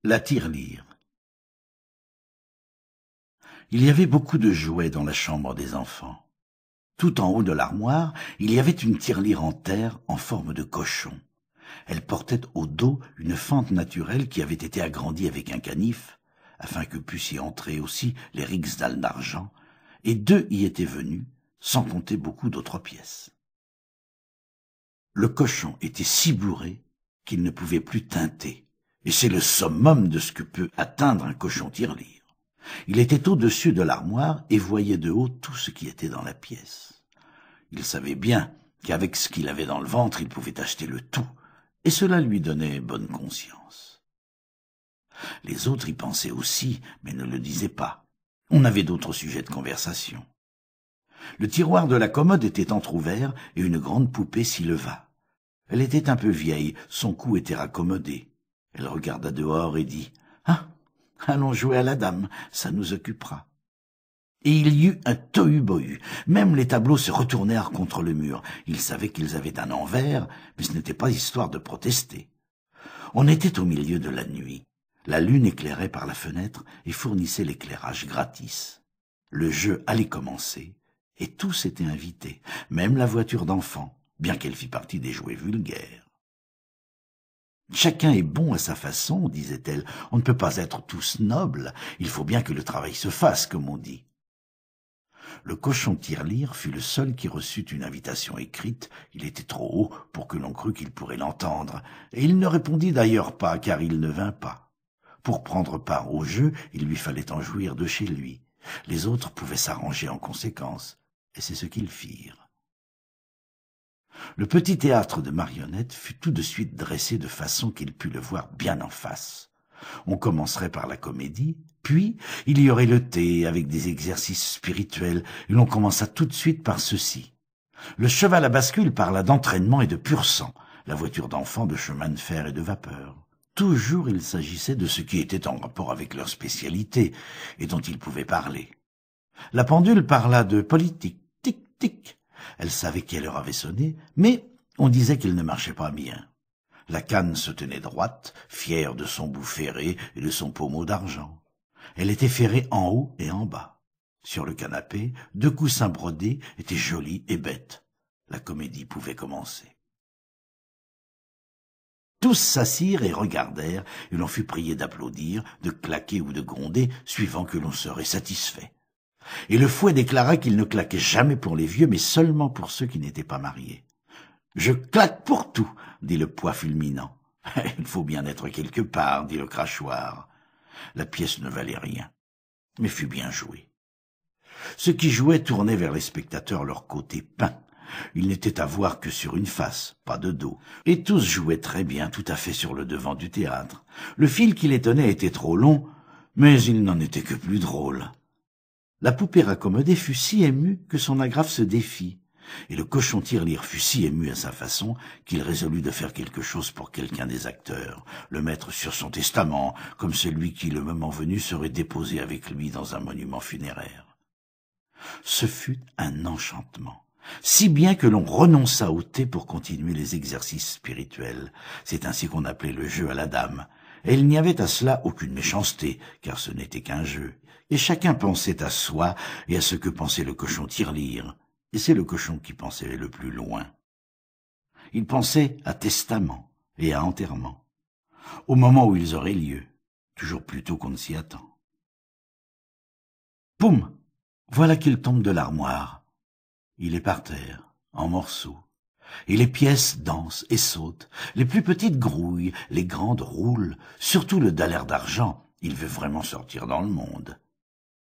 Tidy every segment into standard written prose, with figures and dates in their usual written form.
La tirelire. Il y avait beaucoup de jouets dans la chambre des enfants. Tout en haut de l'armoire, il y avait une tirelire en terre en forme de cochon. Elle portait au dos une fente naturelle qui avait été agrandie avec un canif, afin que puissent y entrer aussi les rixdales d'argent, et 2 y étaient venus, sans compter beaucoup d'autres pièces. Le cochon était si bourré qu'il ne pouvait plus tinter, et c'est le summum de ce que peut atteindre un cochon tirelire. Il était au-dessus de l'armoire et voyait de haut tout ce qui était dans la pièce. Il savait bien qu'avec ce qu'il avait dans le ventre, il pouvait acheter le tout, et cela lui donnait bonne conscience. Les autres y pensaient aussi, mais ne le disaient pas. On avait d'autres sujets de conversation. Le tiroir de la commode était entr'ouvert et une grande poupée s'y leva. Elle était un peu vieille, son cou était raccommodé. Elle regarda dehors et dit « Ah, allons jouer à la dame, ça nous occupera. » Et il y eut un tohu-bohu. Même les tableaux se retournèrent contre le mur. Ils savaient qu'ils avaient un envers, mais ce n'était pas histoire de protester. On était au milieu de la nuit. La lune éclairait par la fenêtre et fournissait l'éclairage gratis. Le jeu allait commencer, et tous étaient invités, même la voiture d'enfant, bien qu'elle fît partie des jouets vulgaires. « Chacun est bon à sa façon, disait-elle. On ne peut pas être tous nobles. Il faut bien que le travail se fasse, comme on dit. » Le cochon tirelire fut le seul qui reçut une invitation écrite. Il était trop haut pour que l'on crût qu'il pourrait l'entendre, et il ne répondit d'ailleurs pas, car il ne vint pas. Pour prendre part au jeu, il lui fallait en jouir de chez lui. Les autres pouvaient s'arranger en conséquence, et c'est ce qu'ils firent. Le petit théâtre de marionnettes fut tout de suite dressé de façon qu'il pût le voir bien en face. On commencerait par la comédie, puis il y aurait le thé avec des exercices spirituels, et l'on commença tout de suite par ceci. Le cheval à bascule parla d'entraînement et de pur sang, la voiture d'enfant de chemin de fer et de vapeur. Toujours il s'agissait de ce qui était en rapport avec leur spécialité et dont ils pouvaient parler. La pendule parla de politique, tic-tic. Elle savait quelle heure avait sonné, mais on disait qu'elle ne marchait pas bien. La canne se tenait droite, fière de son bout ferré et de son pommeau d'argent. Elle était ferrée en haut et en bas. Sur le canapé, 2 coussins brodés étaient jolis et bêtes. La comédie pouvait commencer. Tous s'assirent et regardèrent, et l'on fut prié d'applaudir, de claquer ou de gronder, suivant que l'on serait satisfait. Et le fouet déclara qu'il ne claquait jamais pour les vieux, mais seulement pour ceux qui n'étaient pas mariés. « Je claque pour tout, » dit le pois fulminant. « Il faut bien être quelque part, » dit le crachoir. La pièce ne valait rien, mais fut bien jouée. Ceux qui jouaient tournaient vers les spectateurs leur côté peint. Il n'était à voir que sur une face, pas de dos. Et tous jouaient très bien, tout à fait sur le devant du théâtre. Le fil qui les tenait était trop long, mais il n'en était que plus drôle. La poupée raccommodée fut si émue que son agrafe se défit, et le cochon tirelire fut si ému à sa façon qu'il résolut de faire quelque chose pour quelqu'un des acteurs, le mettre sur son testament, comme celui qui, le moment venu, serait déposé avec lui dans un monument funéraire. Ce fut un enchantement, si bien que l'on renonça au thé pour continuer les exercices spirituels. C'est ainsi qu'on appelait le jeu à la dame. Et il n'y avait à cela aucune méchanceté, car ce n'était qu'un jeu. Et chacun pensait à soi et à ce que pensait le cochon tirelire. Et c'est le cochon qui pensait le plus loin. Il pensait à testament et à enterrement, au moment où ils auraient lieu, toujours plus tôt qu'on ne s'y attend. Poum! Voilà qu'il tombe de l'armoire. Il est par terre, en morceaux. Et les pièces dansent et sautent, les plus petites grouillent, les grandes roulent, surtout le dallaire d'argent, il veut vraiment sortir dans le monde.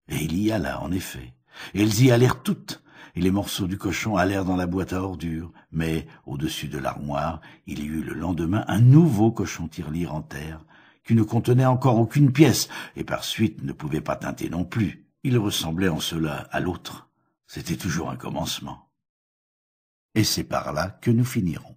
Et il y alla, en effet, et elles y allèrent toutes, et les morceaux du cochon allèrent dans la boîte à ordures, mais, au-dessus de l'armoire, il y eut le lendemain un nouveau cochon tirelire en terre, qui ne contenait encore aucune pièce, et par suite ne pouvait pas teinter non plus. Il ressemblait en cela à l'autre. C'était toujours un commencement. Et c'est par là que nous finirons.